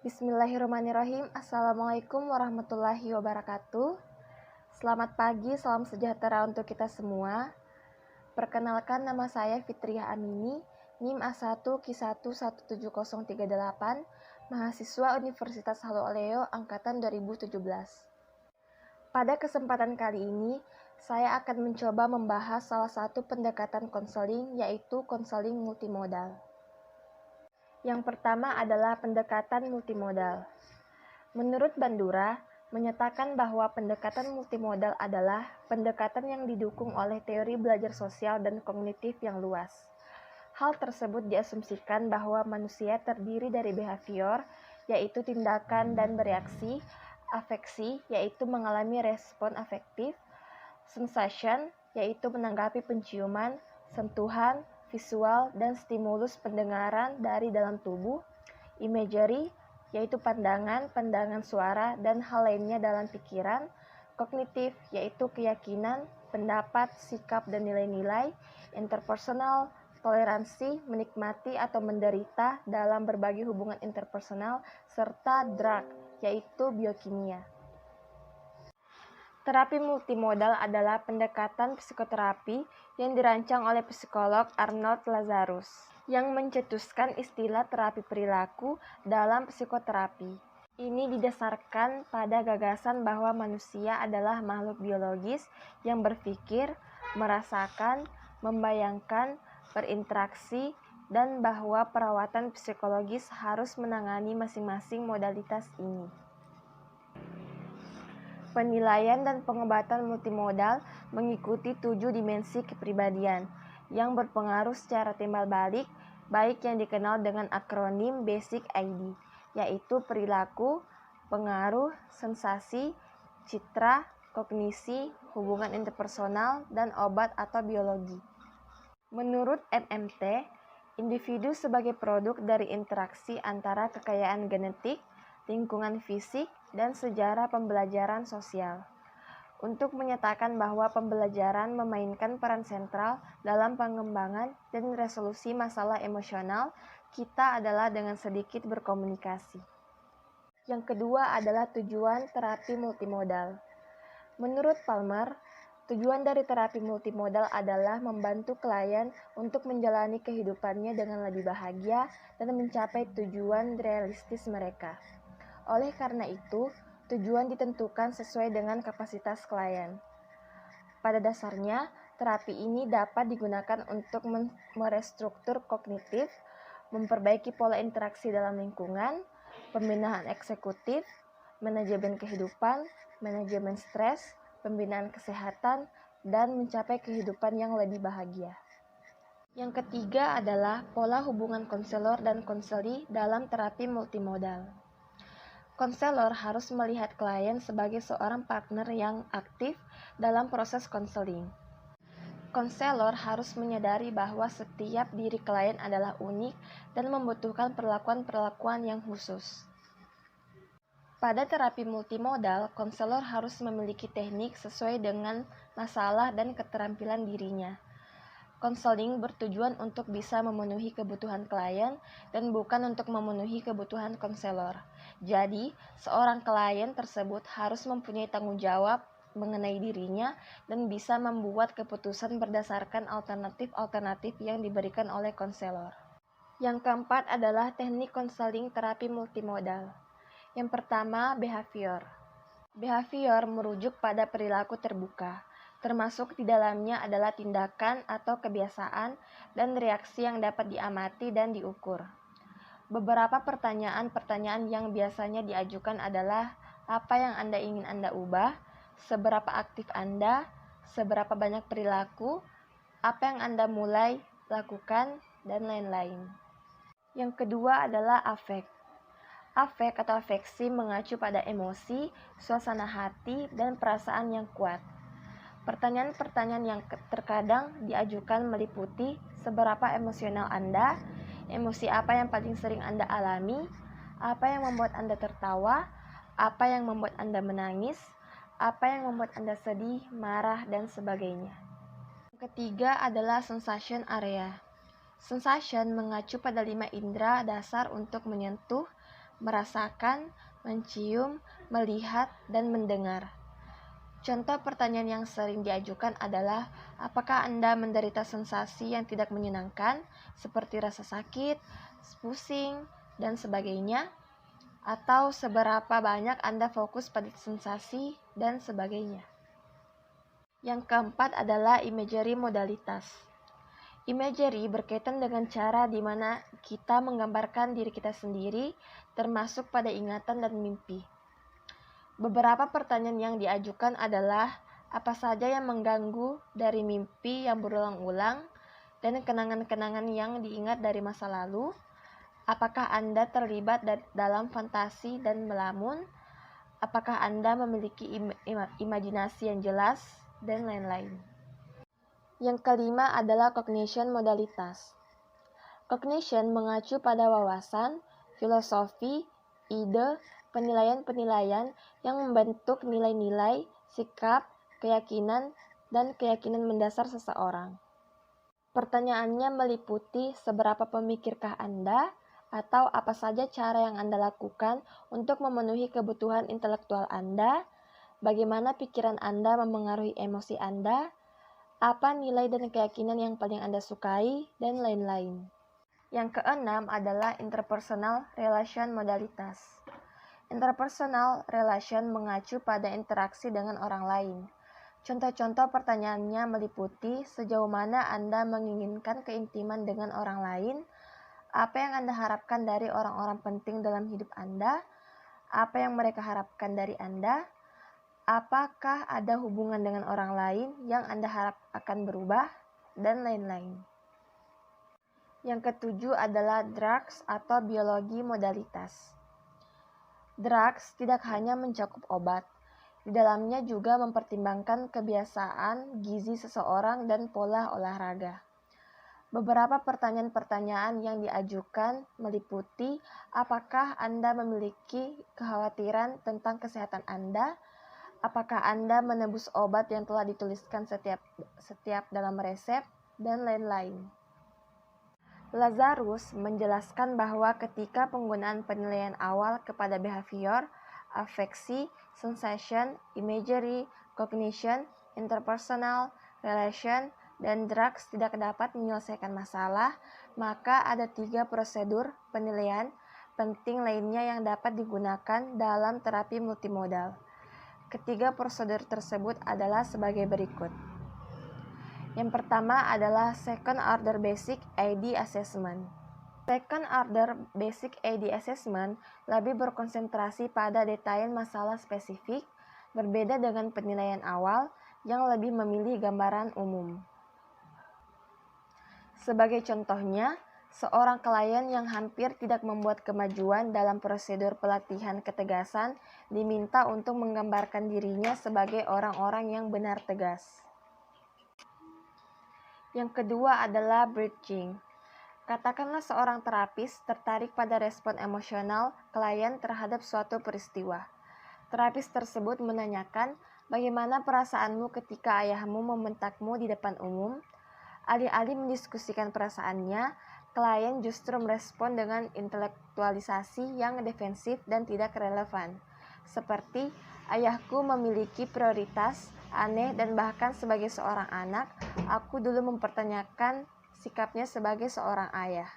Bismillahirrahmanirrahim. Assalamualaikum warahmatullahi wabarakatuh. Selamat pagi, salam sejahtera untuk kita semua. Perkenalkan, nama saya Fitriah Amini, NIM A1Q11738, mahasiswa Universitas Halo Aleo angkatan 2017. Pada kesempatan kali ini, saya akan mencoba membahas salah satu pendekatan konseling, yaitu konseling multimodal. Yang pertama adalah pendekatan multimodal. Menurut Bandura, menyatakan bahwa pendekatan multimodal adalah pendekatan yang didukung oleh teori belajar sosial dan kognitif yang luas. Hal tersebut diasumsikan bahwa manusia terdiri dari behavior, yaitu tindakan dan bereaksi, afeksi, yaitu mengalami respon afektif, sensation, yaitu menanggapi penciuman, sentuhan, visual, dan stimulus pendengaran dari dalam tubuh, imagery, yaitu pandangan suara, dan hal lainnya dalam pikiran, kognitif, yaitu keyakinan, pendapat, sikap, dan nilai-nilai, interpersonal, toleransi, menikmati atau menderita dalam berbagai hubungan interpersonal, serta drug, yaitu biokimia. Terapi multimodal adalah pendekatan psikoterapi yang dirancang oleh psikolog Arnold Lazarus, yang mencetuskan istilah terapi perilaku dalam psikoterapi. Ini didasarkan pada gagasan bahwa manusia adalah makhluk biologis yang berpikir, merasakan, membayangkan, berinteraksi, dan bahwa perawatan psikologis harus menangani masing-masing modalitas ini. Penilaian dan pengobatan multimodal mengikuti 7 dimensi kepribadian yang berpengaruh secara timbal balik, baik yang dikenal dengan akronim BASIC ID, yaitu perilaku, pengaruh, sensasi, citra, kognisi, hubungan interpersonal, dan obat atau biologi. Menurut MMT, individu sebagai produk dari interaksi antara kekayaan genetik, lingkungan fisik, dan sejarah pembelajaran sosial. Untuk menyatakan bahwa pembelajaran memainkan peran sentral dalam pengembangan dan resolusi masalah emosional kita adalah dengan sedikit berkomunikasi. Yang kedua adalah tujuan terapi multimodal. Menurut Palmer, tujuan dari terapi multimodal adalah membantu klien untuk menjalani kehidupannya dengan lebih bahagia dan mencapai tujuan realistis mereka. Oleh karena itu, tujuan ditentukan sesuai dengan kapasitas klien. Pada dasarnya, terapi ini dapat digunakan untuk merestruktur kognitif, memperbaiki pola interaksi dalam lingkungan, pembinaan eksekutif, manajemen kehidupan, manajemen stres, pembinaan kesehatan, dan mencapai kehidupan yang lebih bahagia. Yang ketiga adalah pola hubungan konselor dan konseli dalam terapi multimodal. Konselor harus melihat klien sebagai seorang partner yang aktif dalam proses konseling. Konselor harus menyadari bahwa setiap diri klien adalah unik dan membutuhkan perlakuan-perlakuan yang khusus. Pada terapi multimodal, konselor harus memiliki teknik sesuai dengan masalah dan keterampilan dirinya. Konseling bertujuan untuk bisa memenuhi kebutuhan klien dan bukan untuk memenuhi kebutuhan konselor. Jadi, seorang klien tersebut harus mempunyai tanggung jawab mengenai dirinya dan bisa membuat keputusan berdasarkan alternatif-alternatif yang diberikan oleh konselor. Yang keempat adalah teknik konseling terapi multimodal. Yang pertama, behavior. Behavior merujuk pada perilaku terbuka, termasuk di dalamnya adalah tindakan atau kebiasaan dan reaksi yang dapat diamati dan diukur. Beberapa pertanyaan yang biasanya diajukan adalah apa yang Anda ingin Anda ubah, seberapa aktif Anda, seberapa banyak perilaku, apa yang Anda mulai lakukan, dan lain-lain. Yang kedua adalah afek. Afek atau afeksi mengacu pada emosi, suasana hati, dan perasaan yang kuat. Pertanyaan-pertanyaan yang terkadang diajukan meliputi seberapa emosional Anda, emosi apa yang paling sering Anda alami, apa yang membuat Anda tertawa, apa yang membuat Anda menangis, apa yang membuat Anda sedih, marah, dan sebagainya. Yang ketiga adalah sensation area. Sensation mengacu pada 5 indera dasar untuk menyentuh, merasakan, mencium, melihat, dan mendengar. Contoh pertanyaan yang sering diajukan adalah, apakah Anda menderita sensasi yang tidak menyenangkan, seperti rasa sakit, pusing, dan sebagainya? Atau seberapa banyak Anda fokus pada sensasi, dan sebagainya. Yang keempat adalah imagery modalitas. Imagery berkaitan dengan cara di mana kita menggambarkan diri kita sendiri, termasuk pada ingatan dan mimpi. Beberapa pertanyaan yang diajukan adalah, apa saja yang mengganggu dari mimpi yang berulang-ulang dan kenangan-kenangan yang diingat dari masa lalu? Apakah Anda terlibat dalam fantasi dan melamun? Apakah Anda memiliki imajinasi yang jelas? Dan lain-lain. Yang kelima adalah cognition modalitas. Cognition mengacu pada wawasan, filosofi, ide, penilaian-penilaian yang membentuk nilai-nilai, sikap, keyakinan, dan keyakinan mendasar seseorang. Pertanyaannya meliputi seberapa pemikirkah Anda, atau apa saja cara yang Anda lakukan untuk memenuhi kebutuhan intelektual Anda, bagaimana pikiran Anda memengaruhi emosi Anda, apa nilai dan keyakinan yang paling Anda sukai, dan lain-lain. Yang keenam adalah interpersonal relation modalitas. Interpersonal relation mengacu pada interaksi dengan orang lain. Contoh-contoh pertanyaannya meliputi sejauh mana Anda menginginkan keintiman dengan orang lain, apa yang Anda harapkan dari orang-orang penting dalam hidup Anda, apa yang mereka harapkan dari Anda, apakah ada hubungan dengan orang lain yang Anda harap akan berubah, dan lain-lain. Yang ketujuh adalah drugs atau biologi modalitas. Drugs tidak hanya mencakup obat, di dalamnya juga mempertimbangkan kebiasaan gizi seseorang dan pola olahraga. Beberapa pertanyaan-pertanyaan yang diajukan meliputi, apakah Anda memiliki kekhawatiran tentang kesehatan Anda? Apakah Anda menebus obat yang telah dituliskan setiap dalam resep, dan lain-lain. Lazarus menjelaskan bahwa ketika penggunaan penilaian awal kepada behavior, afeksi, sensation, imagery, cognition, interpersonal, relation, dan drugs tidak dapat menyelesaikan masalah, maka ada 3 prosedur penilaian penting lainnya yang dapat digunakan dalam terapi multimodal. Ketiga prosedur tersebut adalah sebagai berikut. Yang pertama adalah Second Order Basic AD Assessment. Second Order Basic AD Assessment lebih berkonsentrasi pada detail masalah spesifik, berbeda dengan penilaian awal yang lebih memilih gambaran umum. Sebagai contohnya, seorang klien yang hampir tidak membuat kemajuan dalam prosedur pelatihan ketegasan diminta untuk menggambarkan dirinya sebagai orang-orang yang benar tegas. Yang kedua adalah bridging. Katakanlah seorang terapis tertarik pada respon emosional klien terhadap suatu peristiwa. Terapis tersebut menanyakan, bagaimana perasaanmu ketika ayahmu membentakmu di depan umum? Alih-alih mendiskusikan perasaannya, klien justru merespon dengan intelektualisasi yang defensif dan tidak relevan. Seperti, ayahku memiliki prioritas, aneh, dan bahkan sebagai seorang anak, aku dulu mempertanyakan sikapnya sebagai seorang ayah.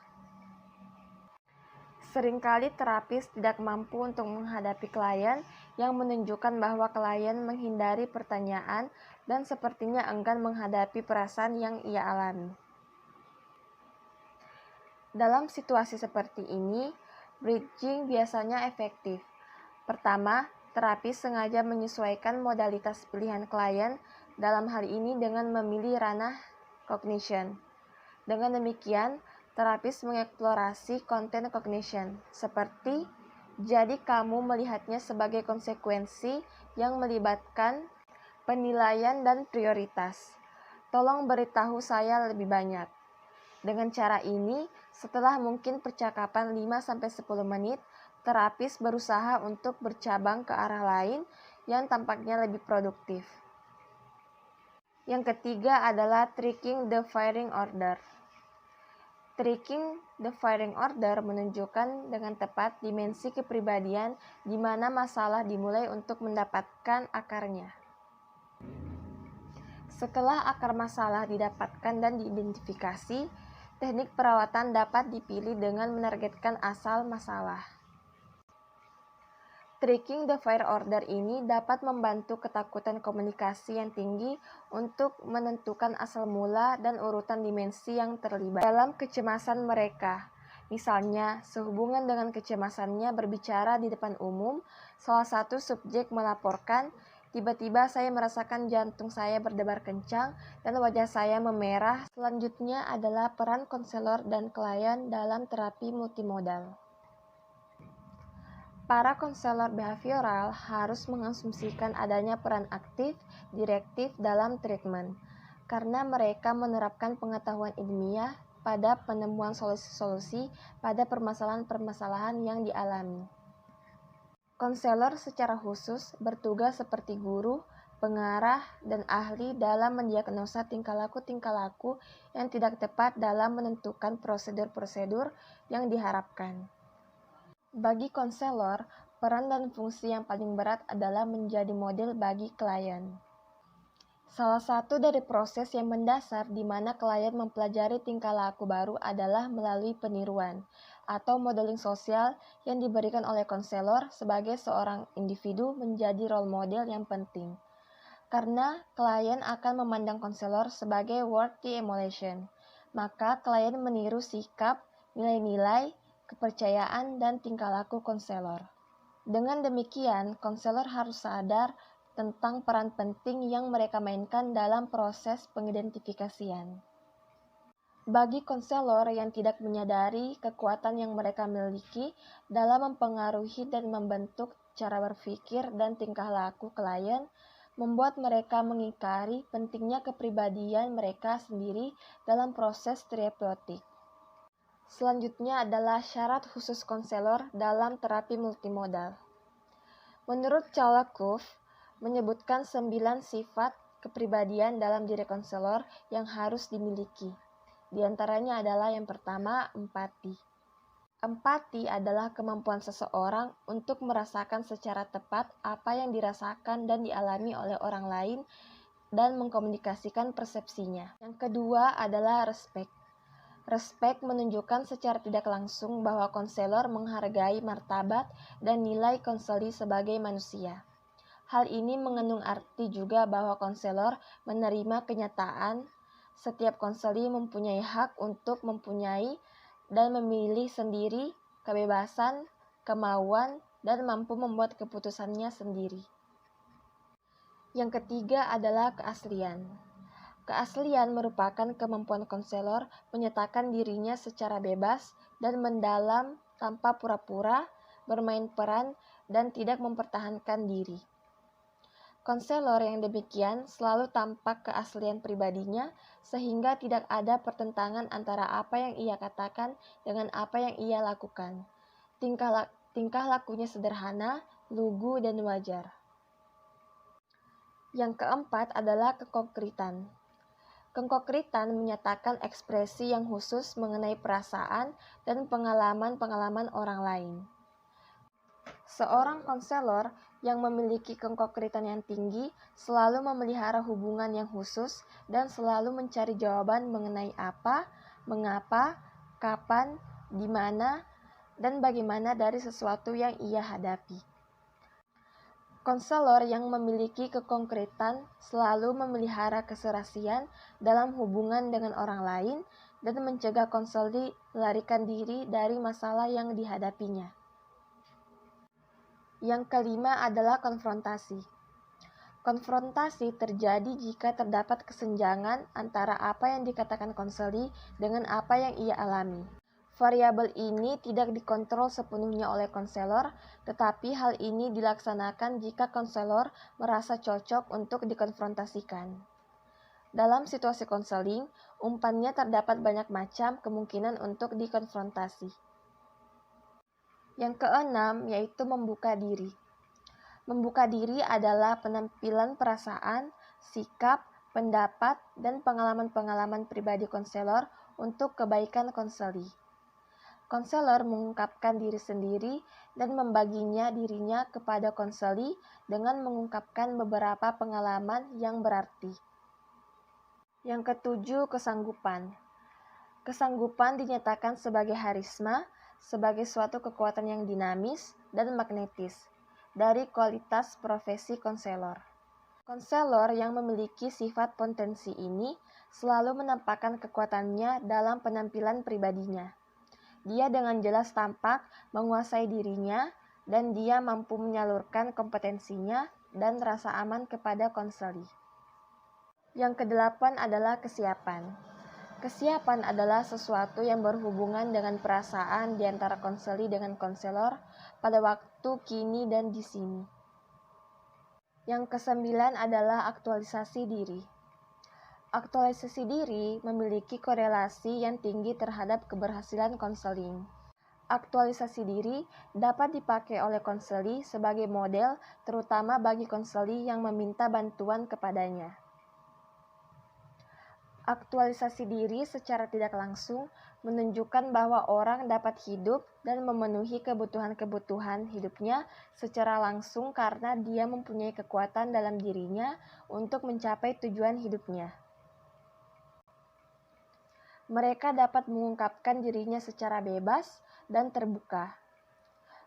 Seringkali terapis tidak mampu untuk menghadapi klien yang menunjukkan bahwa klien menghindari pertanyaan dan sepertinya enggan menghadapi perasaan yang ia alami. Dalam situasi seperti ini, bridging biasanya efektif. Pertama, terapis sengaja menyesuaikan modalitas pilihan klien, dalam hal ini dengan memilih ranah cognition. Dengan demikian, terapis mengeksplorasi konten cognition, seperti, jadi kamu melihatnya sebagai konsekuensi yang melibatkan penilaian dan prioritas. Tolong beritahu saya lebih banyak. Dengan cara ini, setelah mungkin percakapan 5-10 menit, terapis berusaha untuk bercabang ke arah lain yang tampaknya lebih produktif. Yang ketiga adalah tricking the firing order. Tracking the firing order menunjukkan dengan tepat dimensi kepribadian di mana masalah dimulai untuk mendapatkan akarnya. Setelah akar masalah didapatkan dan diidentifikasi, teknik perawatan dapat dipilih dengan menargetkan asal masalah. Tracking the fire order ini dapat membantu ketakutan komunikasi yang tinggi untuk menentukan asal mula dan urutan dimensi yang terlibat dalam kecemasan mereka. Misalnya, sehubungan dengan kecemasannya berbicara di depan umum, salah satu subjek melaporkan, "Tiba-tiba saya merasakan jantung saya berdebar kencang dan wajah saya memerah." Selanjutnya adalah peran konselor dan klien dalam terapi multimodal. Para konselor behavioral harus mengasumsikan adanya peran aktif, direktif dalam treatment, karena mereka menerapkan pengetahuan ilmiah pada penemuan solusi-solusi pada permasalahan-permasalahan yang dialami. Konselor secara khusus bertugas seperti guru, pengarah, dan ahli dalam mendiagnosa tingkah laku yang tidak tepat dalam menentukan prosedur-prosedur yang diharapkan. Bagi konselor, peran dan fungsi yang paling berat adalah menjadi model bagi klien. Salah satu dari proses yang mendasar di mana klien mempelajari tingkah laku baru adalah melalui peniruan atau modeling sosial yang diberikan oleh konselor sebagai seorang individu menjadi role model yang penting. Karena klien akan memandang konselor sebagai worthy emulation, maka klien meniru sikap, nilai-nilai, kepercayaan, dan tingkah laku konselor. Dengan demikian, konselor harus sadar tentang peran penting yang mereka mainkan dalam proses pengidentifikasian. Bagi konselor yang tidak menyadari kekuatan yang mereka miliki dalam mempengaruhi dan membentuk cara berpikir dan tingkah laku klien, membuat mereka mengingkari pentingnya kepribadian mereka sendiri dalam proses terapeutik. Selanjutnya adalah syarat khusus konselor dalam terapi multimodal. Menurut Chalakov, menyebutkan 9 sifat kepribadian dalam diri konselor yang harus dimiliki. Di antaranya adalah yang pertama, empati. Empati adalah kemampuan seseorang untuk merasakan secara tepat apa yang dirasakan dan dialami oleh orang lain dan mengkomunikasikan persepsinya. Yang kedua adalah respect. Respect menunjukkan secara tidak langsung bahwa konselor menghargai martabat dan nilai konseli sebagai manusia. Hal ini mengandung arti juga bahwa konselor menerima kenyataan setiap konseli mempunyai hak untuk mempunyai dan memilih sendiri kebebasan, kemauan, dan mampu membuat keputusannya sendiri. Yang ketiga adalah keaslian. Keaslian merupakan kemampuan konselor menyatakan dirinya secara bebas dan mendalam tanpa pura-pura, bermain peran, dan tidak mempertahankan diri. Konselor yang demikian selalu tampak keaslian pribadinya sehingga tidak ada pertentangan antara apa yang ia katakan dengan apa yang ia lakukan. Tingkah lakunya sederhana, lugu, dan wajar. Yang keempat adalah kekonkretan. Kekonkretan menyatakan ekspresi yang khusus mengenai perasaan dan pengalaman-pengalaman orang lain. Seorang konselor yang memiliki kekonkretan yang tinggi selalu memelihara hubungan yang khusus dan selalu mencari jawaban mengenai apa, mengapa, kapan, di mana, dan bagaimana dari sesuatu yang ia hadapi. Konselor yang memiliki kekonkretan selalu memelihara keserasian dalam hubungan dengan orang lain dan mencegah konseli melarikan diri dari masalah yang dihadapinya. Yang kelima adalah konfrontasi. Konfrontasi terjadi jika terdapat kesenjangan antara apa yang dikatakan konseli dengan apa yang ia alami. Variabel ini tidak dikontrol sepenuhnya oleh konselor, tetapi hal ini dilaksanakan jika konselor merasa cocok untuk dikonfrontasikan. Dalam situasi konseling, umpannya terdapat banyak macam kemungkinan untuk dikonfrontasi. Yang keenam yaitu membuka diri. Membuka diri adalah penampilan perasaan, sikap, pendapat, dan pengalaman-pengalaman pribadi konselor untuk kebaikan konseli. Konselor mengungkapkan diri sendiri dan membaginya dirinya kepada konseli dengan mengungkapkan beberapa pengalaman yang berarti. Yang ketujuh, kesanggupan. Kesanggupan dinyatakan sebagai harisma, sebagai suatu kekuatan yang dinamis dan magnetis dari kualitas profesi konselor. Konselor yang memiliki sifat potensi ini selalu menampakkan kekuatannya dalam penampilan pribadinya. Dia dengan jelas tampak menguasai dirinya dan dia mampu menyalurkan kompetensinya dan rasa aman kepada konseli. Yang kedelapan adalah kesiapan. Kesiapan adalah sesuatu yang berhubungan dengan perasaan di antara konseli dengan konselor pada waktu kini dan di sini. Yang kesembilan adalah aktualisasi diri. Aktualisasi diri memiliki korelasi yang tinggi terhadap keberhasilan konseling. Aktualisasi diri dapat dipakai oleh konseli sebagai model, terutama bagi konseli yang meminta bantuan kepadanya. Aktualisasi diri secara tidak langsung menunjukkan bahwa orang dapat hidup dan memenuhi kebutuhan-kebutuhan hidupnya secara langsung karena dia mempunyai kekuatan dalam dirinya untuk mencapai tujuan hidupnya. Mereka dapat mengungkapkan dirinya secara bebas dan terbuka.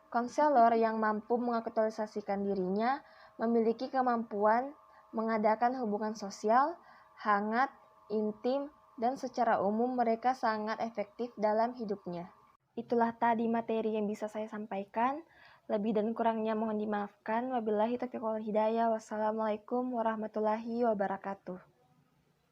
Konselor yang mampu mengaktualisasikan dirinya memiliki kemampuan mengadakan hubungan sosial, hangat, intim, dan secara umum mereka sangat efektif dalam hidupnya. Itulah tadi materi yang bisa saya sampaikan. Lebih dan kurangnya mohon dimaafkan. Wabillahi taufiq wal hidayah. Wassalamualaikum warahmatullahi wabarakatuh.